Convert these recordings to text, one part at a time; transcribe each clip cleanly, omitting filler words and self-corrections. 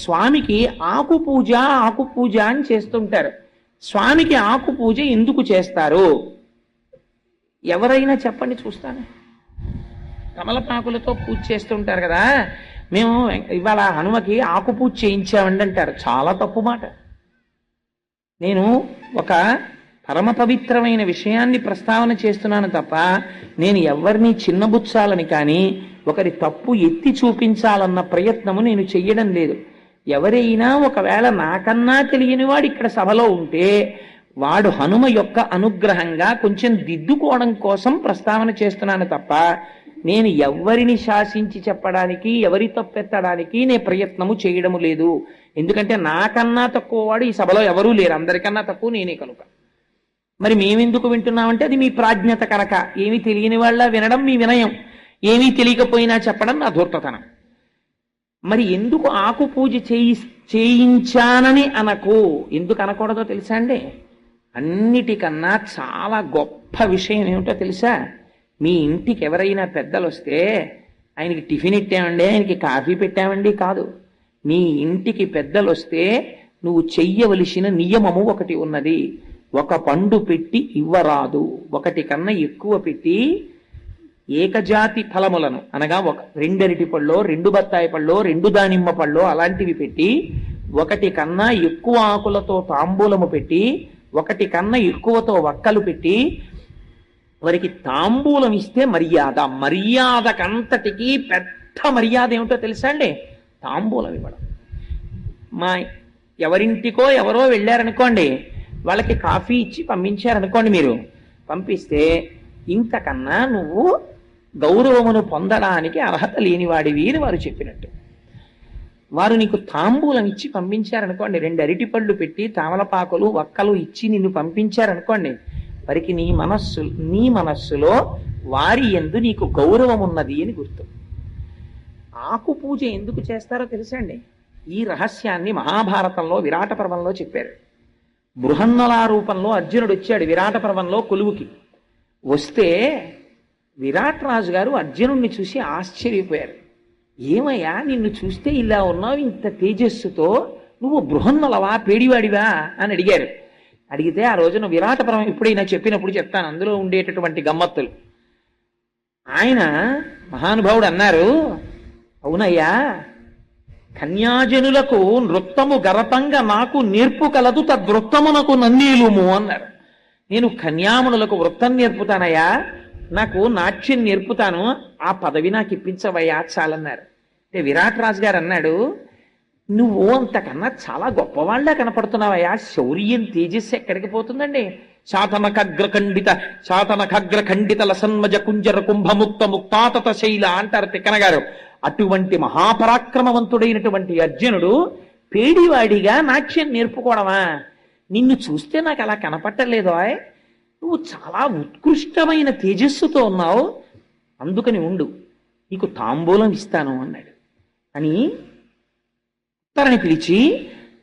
స్వామికి ఆకు పూజ ఆకు పూజ అని చేస్తుంటారు. స్వామికి ఆకు పూజ ఎందుకు చేస్తారు? ఎవరైనా చెప్పండి చూస్తాను. తమలపాకులతో పూజ చేస్తుంటారు కదా, మేము ఇవాళ హనుమకి ఆకు పూజ చేయించామండి అంటారు. చాలా తప్పు మాట. నేను ఒక పరమ పవిత్రమైన విషయాన్ని ప్రస్తావన చేస్తున్నాను తప్ప నేను ఎవరిని చిన్నబుచ్చాలని కానీ ఒకరి తప్పు ఎత్తి చూపించాలన్న ప్రయత్నము నేను చెయ్యడం లేదు. ఎవరైనా ఒకవేళ నాకన్నా తెలియని వాడు ఇక్కడ సభలో ఉంటే వాడు హనుమ యొక్క అనుగ్రహంగా కొంచెం దిద్దుకోవడం కోసం ప్రస్తావన చేస్తున్నాను తప్ప నేను ఎవరిని శాసించి చెప్పడానికి ఎవరి తప్పెత్తడానికి నేను ప్రయత్నము చేయడము లేదు. ఎందుకంటే నాకన్నా తక్కువ వాడు ఈ సభలో ఎవరూ లేరు, అందరికన్నా తక్కువ నేనే కనుక. మరి మేమెందుకు వింటున్నామంటే అది మీ ప్రాజ్ఞత కనుక. ఏమీ తెలియని వాళ్ళ వినడం మీ వినయం, ఏమీ తెలియకపోయినా చెప్పడం నా ధూర్తతనం. మరి ఎందుకు ఆకు పూజ చేయించానని అనకు? ఎందుకు అనకూడదో తెలుసా అండి? అన్నిటికన్నా చాలా గొప్ప విషయం ఏమిటో తెలుసా? మీ ఇంటికి ఎవరైనా పెద్దలు వస్తే ఆయనకి టిఫిన్ ఇట్టామండి, ఆయనకి కాఫీ పెట్టామండి కాదు. నీ ఇంటికి పెద్దలు వస్తే నువ్వు చెయ్యవలసిన నియమము ఒకటి ఉన్నది. ఒక పండు పెట్టి ఇవ్వరాదు, ఒకటి కన్నా ఎక్కువ పెట్టి ఏకజాతి ఫలములను అనగా రెండు అరటి పళ్ళో, రెండు బత్తాయి పళ్ళో, రెండు దానిమ్మ పళ్ళో అలాంటివి పెట్టి, ఒకటి కన్నా ఎక్కువ ఆకులతో తాంబూలము పెట్టి, ఒకటి కన్నా ఎక్కువతో వక్కలు పెట్టి వారికి తాంబూలం ఇస్తే మర్యాద. మర్యాదకంతటికి పెద్ద మర్యాద ఏమిటో తెలుసా అండి? తాంబూలం ఇవ్వడం. మా ఎవరింటికో ఎవరో వెళ్ళారనుకోండి, వాళ్ళకి కాఫీ ఇచ్చి పంపించారనుకోండి, మీరు పంపిస్తే ఇంతకన్నా నువ్వు గౌరవమును పొందడానికి అర్హత లేనివాడివి అని వారు చెప్పినట్టు. వారు నీకు తాంబూలం ఇచ్చి పంపించారనుకోండి, రెండు అరటిపళ్ళు పెట్టి తామలపాకులు వక్కలు ఇచ్చి నిన్ను పంపించారనుకోండి, వారికి నీ మనస్సులో వారి యందు నీకు గౌరవం ఉన్నది అని గుర్తు. ఆకు పూజ ఎందుకు చేస్తారో తెలుసండి? ఈ రహస్యాన్ని మహాభారతంలో విరాట పర్వంలో చెప్పారు. బృహన్నలా రూపంలో అర్జునుడు వచ్చాడు విరాట పర్వంలో కొలువుకి. వస్తే విరాట్ రాజు గారు అర్జునుడిని చూసి ఆశ్చర్యపోయారు. ఏమయ్యా, నిన్ను చూస్తే ఇలా ఉన్నావు, ఇంత తేజస్సుతో, నువ్వు బృహన్నలవా, పేడివాడివా అని అడిగారు. అడిగితే ఆ రోజున విరాట పర్వం ఎప్పుడైనా చెప్పినప్పుడు చెప్తాను, అందులో ఉండేటటువంటి గమ్మత్తులు. ఆయన మహానుభావుడు అన్నారు, అవునయ్యా, కన్యాజనులకు నృత్తము గరపంగా నాకు నేర్పు కలదు, తద్వృత్తమునకు నన్నీలుము అన్నారు. నేను కన్యామునులకు వృత్తం నేర్పుతానయ్యా, నాకు నాట్యం నేర్పుతాను, ఆ పదవి నాకు ఇప్పించవయ్యా చాలన్నారు. అంటే విరాట్ రాజు గారు అన్నాడు, నువ్వు అంతకన్నా చాలా గొప్పవాళ్ళ కనపడుతున్నావయ్యా, శౌర్యం తేజస్సు ఎక్కడికి పోతుందండి? శాతనఖగ్రఖండిత లసన్మజ కుంజర కుంభముక్త ముక్తాతత శైల అంటారు తిక్కన గారు. అటువంటి మహాపరాక్రమవంతుడైనటువంటి అర్జునుడు పేడివాడిగా నాట్యం నేర్పుకోవడమా? నిన్ను చూస్తే నాకు అలా కనపట్టలేదో, నువ్వు చాలా ఉత్కృష్టమైన తేజస్సుతో ఉన్నావు, అందుకని ఉండు, నీకు తాంబూలం ఇస్తాను అన్నాడు. అని ఉత్తరని పిలిచి,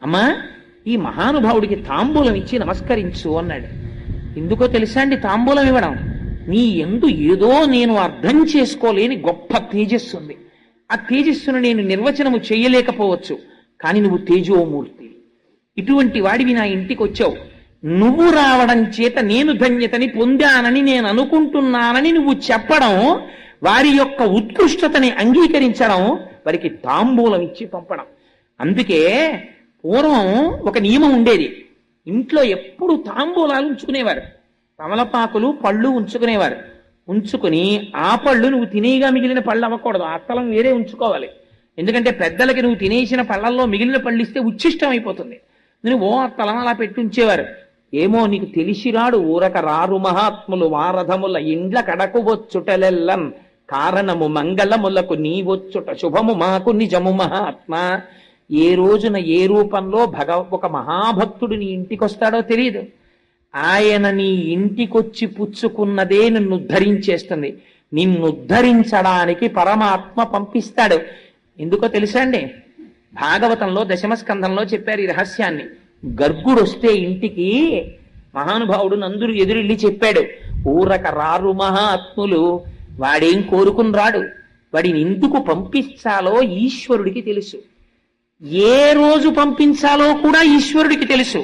అమ్మా ఈ మహానుభావుడికి తాంబూలం ఇచ్చి నమస్కరించు అన్నాడు. ఎందుకో తెలుసా అండి తాంబూలం ఇవ్వడం? నీ ఎందు ఏదో నేను అర్థం చేసుకోలేని గొప్ప తేజస్సు ఉంది. ఆ తేజస్సును నేను నిర్వచనము చేయలేకపోవచ్చు, కానీ నువ్వు తేజోమూర్తి, ఇటువంటి వాడివి నా ఇంటికి వచ్చావు, నువ్వు రావడం చేత నేను ధన్యతని పొందానని నేను అనుకుంటున్నానని నువ్వు చెప్పడం, వారి యొక్క ఉత్కృష్టతని అంగీకరించడం, వారికి తాంబూలం ఇచ్చి పంపడం. అందుకే పూర్వం ఒక నియమం ఉండేది, ఇంట్లో ఎప్పుడు తాంబూలాలు ఉంచుకునేవారు, తమలపాకులు పళ్ళు ఉంచుకునేవారు. ఉంచుకుని ఆ పళ్ళు నువ్వు తినేగా మిగిలిన పళ్ళు అవ్వకూడదు, అత్తలం వేరే ఉంచుకోవాలి. ఎందుకంటే పెద్దలకి నువ్వు తినేసిన పళ్ళల్లో మిగిలిన పళ్ళు ఇస్తే ఉచ్ఛిష్టం అయిపోతుంది. నువ్వు ఓ అత్తలం అలా పెట్టి ఉంచేవారు. ఏమో నీకు తెలిసిరాడు ఊరక రారు మహాత్ములు వారధముల ఇండ్ల కడకు వచ్చుటలెల్లన్ కారణము మంగళములకు నీవొచ్చుట శుభము మాకు నిజము మహాత్మా. ఏ రోజున ఏ రూపంలో ఒక మహాభక్తుడు నీ ఇంటికి వస్తాడో తెలియదు. ఆయన నీ ఇంటికొచ్చి పుచ్చుకున్నదే నిన్ను ఉద్ధరించేస్తుంది. నిన్ను ఉద్ధరించడానికి పరమాత్మ పంపిస్తాడు. ఎందుకో తెలుసా అండి? భాగవతంలో దశమస్కంధంలో చెప్పారు ఈ రహస్యాన్ని. గర్గుడు వస్తే ఇంటికి మహానుభావుడు నందుడు ఎదురెళ్ళి చెప్పాడు, ఊరక రారు మహాత్ములు, వాడేం కోరుకుని రాడు, వాడిని ఎందుకు పంపించాలో ఈశ్వరుడికి తెలుసు. ఏ రోజు పంపించాలో కూడా ఈశ్వరుడికి తెలుసు.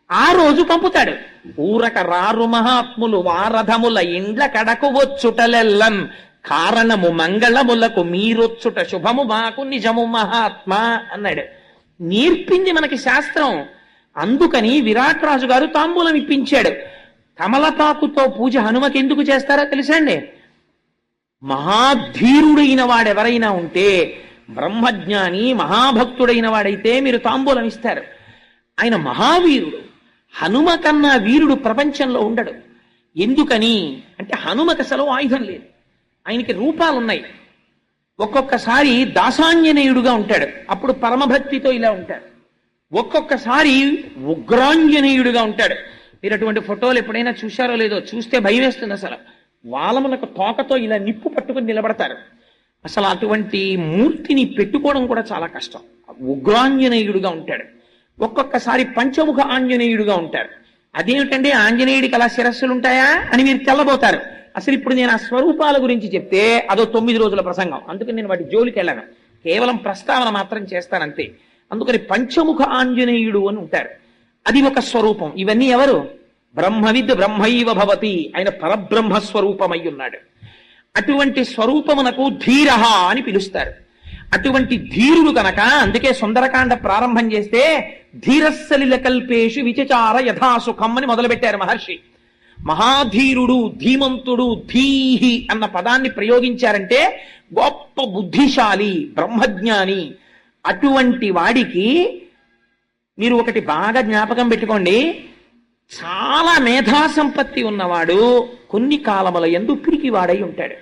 ఆ రోజు పంపుతాడు. ఊరక రారు మహాత్ములు వారథముల ఇండ్ల కడకు వచ్చుటలెల్లన్ కారణము మంగళములకు మీరొచ్చుట శుభము మాకు నిజము మహాత్మా అన్నాడు. నేర్పింది మనకి శాస్త్రం. అందుకని విరాట్ రాజు గారు తాంబూలం ఇప్పించాడు. కమలపాకుతో పూజ హనుమకి ఎందుకు చేస్తారో తెలుసండి? మహాధీరుడైన వాడెవరైనా ఉంటే, బ్రహ్మజ్ఞాని మహాభక్తుడైన వాడైతే మీరు తాంబూలం ఇస్తారు. ఆయన మహావీరుడు. హనుమ కన్నా వీరుడు ప్రపంచంలో ఉండడు. ఎందుకని అంటే హనుమకి అసలు ఆయుధం లేదు, ఆయనకి రూపాలున్నాయి. ఒక్కొక్కసారి దాసాంజనేయుడుగా ఉంటాడు, అప్పుడు పరమభక్తితో ఇలా ఉంటాడు. ఒక్కొక్కసారి ఉగ్రాంజనేయుడుగా ఉంటాడు. మీరు అటువంటి ఫోటోలు ఎప్పుడైనా చూశారో లేదో, చూస్తే భయం వేస్తుంది. అసలు వాలములకు తోకతో ఇలా నిప్పు పట్టుకుని నిలబడతారు. అసలు అటువంటి మూర్తిని పెట్టుకోవడం కూడా చాలా కష్టం. ఉగ్రాంజనేయుడుగా ఉంటాడు. ఒక్కొక్కసారి పంచముఖ ఆంజనేయుడుగా ఉంటారు. అదేమిటండి ఆంజనేయుడికి అలా శిరస్సులు ఉంటాయా అని మీరు తెల్లబోతారు. అసలు ఇప్పుడు నేను ఆ స్వరూపాల గురించి చెప్తే అదో 9 రోజుల ప్రసంగం. అందుకని నేను వాటి జోలికి వెళ్ళను, కేవలం ప్రస్తావన మాత్రం చేస్తానంతే. అందుకని పంచముఖ ఆంజనేయుడు అని ఉంటారు. అది ఒక స్వరూపం. ఇవన్నీ ఎవరు? బ్రహ్మవిద్ బ్రహ్మైవ భవతి, ఆయన పరబ్రహ్మ స్వరూపమై ఉన్నాడు. అటువంటి స్వరూపమునకు ధీరః అని పిలుస్తారు. అటువంటి ధీరుడు కనుక అందుకే సుందరకాండ ప్రారంభం చేస్తే ధీరస్సలిల కల్పేషు విచచార యథాసుఖం అని మొదలుపెట్టారు మహర్షి. మహాధీరుడు, ధీమంతుడు, ధీహి అన్న పదాన్ని ప్రయోగించారంటే గొప్ప బుద్ధిశాలి, బ్రహ్మజ్ఞాని. అటువంటి వాడికి మీరు ఒకటి బాగా జ్ఞాపకం పెట్టుకోండి, చాలా మేధా సంపత్తి ఉన్నవాడు కొన్ని కాలముల యందు పిరికివాడై ఉంటాడు.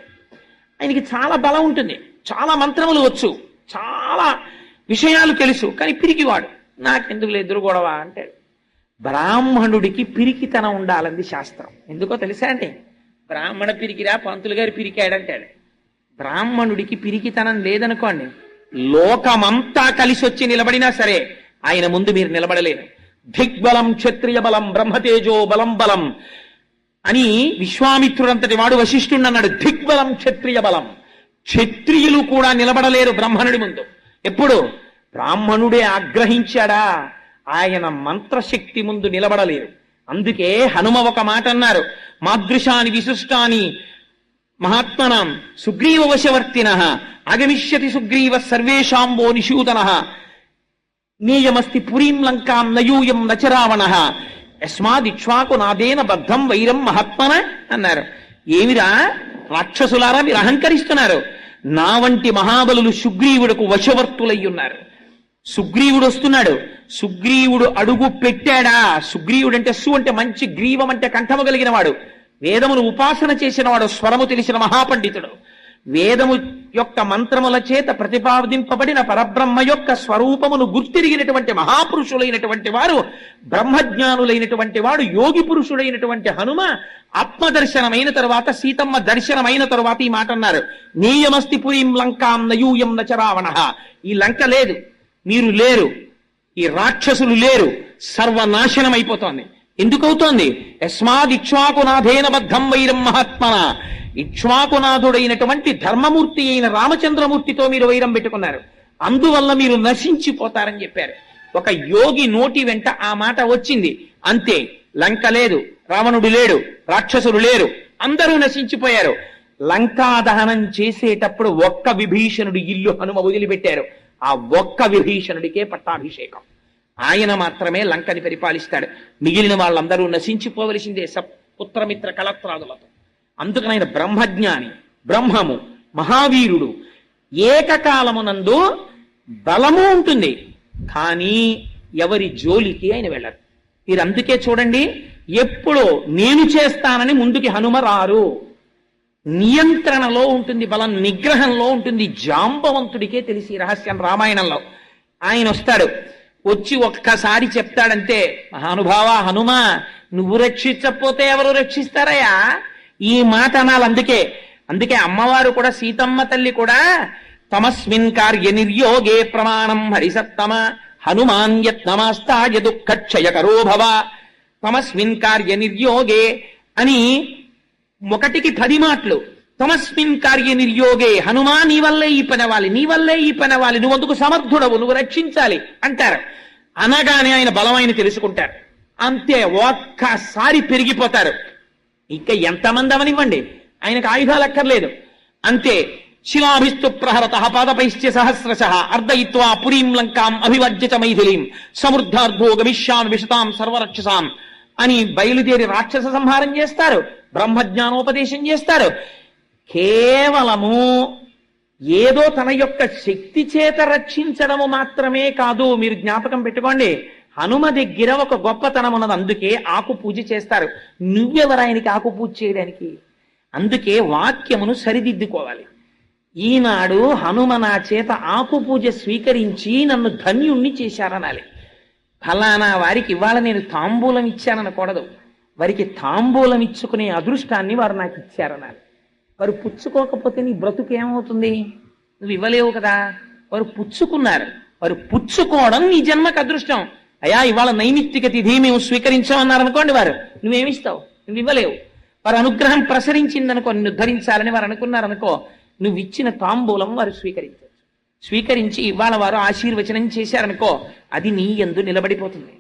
ఆయనకి చాలా బలం ఉంటుంది, చాలా మంత్రములు వచ్చు, చాలా విషయాలు తెలుసు, కానీ పిరికివాడు. నాకెందుకు ఎదురు గొడవ అంటాడు. బ్రాహ్మణుడికి పిరికితనం ఉండాలంది శాస్త్రం. ఎందుకో తెలుసా అండి? బ్రాహ్మణ పిరికిరా, పంతులు గారు పిరికాడంటాడు. బ్రాహ్మణుడికి పిరికితనం లేదనుకోండి, లోకమంతా కలిసి వచ్చి నిలబడినా సరే ఆయన ముందు మీరు నిలబడలేరు. దిగ్బలం క్షత్రియ బలం బ్రహ్మతేజో బలం బలం అని విశ్వామిత్రుడంతటి వాడు వశిష్ఠుడు అన్నాడు. దిగ్బలం క్షత్రియ బలం. క్షత్రియులు కూడా నిలబడలేరు బ్రహ్మణుడి ముందు. ఎప్పుడు? బ్రాహ్మణుడే ఆగ్రహించాడా, ఆయన మంత్రశక్తి ముందు నిలబడలేరు. అందుకే హనుమ ఒక మాట అన్నారు, మాదృశాని విశిష్టాని మహాత్మనాం సుగ్రీవ వశవర్తినః ఆగమిష్యతి సుగ్రీవ సర్వేషాంబో నిషూదనః నేయమస్తి పురీం లంకాం నయూయం నచరావణః యస్మాదిక్ష్వాకు నాదేన బద్ధం వైరం మహాత్మన అన్నారు. ఏమిరా రాక్షసులారా, మీరు అహంకరిస్తున్నారు. నా వంటి మహాబలులు సుగ్రీవుడుకు వశవర్తులై ఉన్నారు. సుగ్రీవుడు వస్తున్నాడు. సుగ్రీవుడు అడుగు పెట్టాడా? సుగ్రీవుడు అంటే సు అంటే మంచి, గ్రీవం అంటే కంఠము కలిగిన వాడు, వేదమును ఉపాసన చేసిన వాడు, స్వరము తెలిసిన మహాపండితుడు. వేదము యొక్క మంత్రముల చేత ప్రతిపాదింపబడిన పరబ్రహ్మ యొక్క స్వరూపమును గుర్తిరిగినటువంటి మహాపురుషులైనటువంటి వారు, బ్రహ్మజ్ఞానులైనటువంటి వాడు, యోగి పురుషుడైనటువంటి హనుమ ఆత్మదర్శనమైన తరువాత, సీతమ్మ దర్శనమైన తరువాత ఈ మాట అన్నారు, నీయమస్తి పురీం లంకాం నయూయం నచరావణః. ఈ లంక లేదు, మీరు లేరు, ఈ రాక్షసులు లేరు, సర్వనాశనం అయిపోతోంది. ఎందుకవుతోంది? యస్మాదిక్ష్వాకునాథేన బద్ధం వైరం మహాత్మన. ఇక్ష్వాకునాథుడైనటువంటి ధర్మమూర్తి అయిన రామచంద్రమూర్తితో మీరు వైరం పెట్టుకున్నారు, అందువల్ల మీరు నశించిపోతారని చెప్పారు. ఒక యోగి నోటి వెంట ఆ మాట వచ్చింది, అంతే. లంక లేదు, రావణుడు లేడు, రాక్షసులు లేరు, అందరూ నశించిపోయారు. లంకా దహనం చేసేటప్పుడు ఒక్క విభీషణుడి ఇల్లు హనుమ వదిలిపెట్టారు. ఆ ఒక్క విభీషణుడికే పట్టాభిషేకం. ఆయన మాత్రమే లంకని పరిపాలిస్తాడు. మిగిలిన వాళ్ళందరూ నశించిపోవలసిందే పుత్రమిత్ర కళత్రాదులతో. అందుకని ఆయన బ్రహ్మజ్ఞాని, బ్రహ్మము, మహావీరుడు. ఏకకాలమునందు బలము ఉంటుంది, కానీ ఎవరి జోలికి ఆయన వెళ్ళరు. మీరు అందుకే చూడండి, ఎప్పుడో నేను చేస్తానని ముందుకి హనుమ రారు. నియంత్రణలో ఉంటుంది బలం, నిగ్రహంలో ఉంటుంది. జాంబవంతుడికే తెలిసి రహస్యం. రామాయణంలో ఆయన వస్తాడు, వచ్చి ఒక్కసారి చెప్తాడంతే, మహానుభావ హనుమ, నువ్వు రక్షించకపోతే ఎవరు రక్షిస్తారయ్యా? ఈ మాట అనాలి. అందుకే అమ్మవారు కూడా, సీతమ్మ తల్లి కూడా, తమస్మిన్ కార్య నిర్యోగే ప్రమాణం హరిసత్తమ హనుమాన్ యత్నమాస్తాయ దుఃఖక్షయకరో భవ. తమస్మిన్ కార్య నిర్యోగే అని 1కి 10 మాటలు. తమస్మిన్ కార్య నిర్యోగే హనుమా నీ వల్లే ఈ పని అవ్వాలి, నీ వల్లే ఈ పని అవ్వాలి, నువ్వు అందుకు సమర్థుడవు, నువ్వు రక్షించాలి అంటారు. అనగానే ఆయన బలమైన తెలుసుకుంటారు. అంతే, ఒక్కసారి పెరిగిపోతారు. ఇంకా ఎంతమంది అవనివ్వండి, ఆయనకు ఆయుధాలు అక్కర్లేదు. అంతే, శిలాభిస్తు ప్రహరత పాదపైశ్చ సహస్రశ అర్ధయిత్వా పురీం లంకాం అభివర్జ్య మైథిలీం సమృద్ధార్థో గమిష్యాన్ విశతాం సర్వరక్షసాం అని బయలుదేరి రాక్షస సంహారం చేస్తారు, బ్రహ్మజ్ఞానోపదేశం చేస్తారు. కేవలము ఏదో తన యొక్క శక్తి చేత రక్షించడము మాత్రమే కాదు. మీరు జ్ఞాపకం పెట్టుకోండి, హనుమ దగ్గర ఒక గొప్పతనం ఉన్నది. అందుకే ఆకు పూజ చేస్తారు. నువ్వెవరాయనికి ఆకు పూజ చేయడానికి? అందుకే వాక్యమును సరిదిద్దుకోవాలి. ఈనాడు హనుమ నా చేత ఆకు పూజ స్వీకరించి నన్ను ధన్యుణ్ణి చేశారనాలి. ఫలానా వారికి ఇవాళ నేను తాంబూలం ఇచ్చాననకూడదు. వారికి తాంబూలం ఇచ్చుకునే అదృష్టాన్ని వారు నాకు ఇచ్చారనాలి. వారు పుచ్చుకోకపోతే నీ బ్రతుకేమవుతుంది? నువ్వు ఇవ్వలేవు కదా. వారు పుచ్చుకున్నారు, వారు పుచ్చుకోవడం నీ జన్మకు అదృష్టం. అయ్యా ఇవాళ నైమిత్తిక తిథి మేము స్వీకరించామన్నారనుకోండి, వారు నువ్వేమిస్తావు? నువ్వు ఇవ్వలేవు. వారు అనుగ్రహం ప్రసరించిందనుకో, నిన్ను ధరించాలని వారు అనుకున్నారనుకో, నువ్వు ఇచ్చిన తాంబూలం వారు స్వీకరించవచ్చు. స్వీకరించి ఇవాళ వారు ఆశీర్వచనం చేశారనుకో, అది నీ యందు నిలబడిపోతుంది.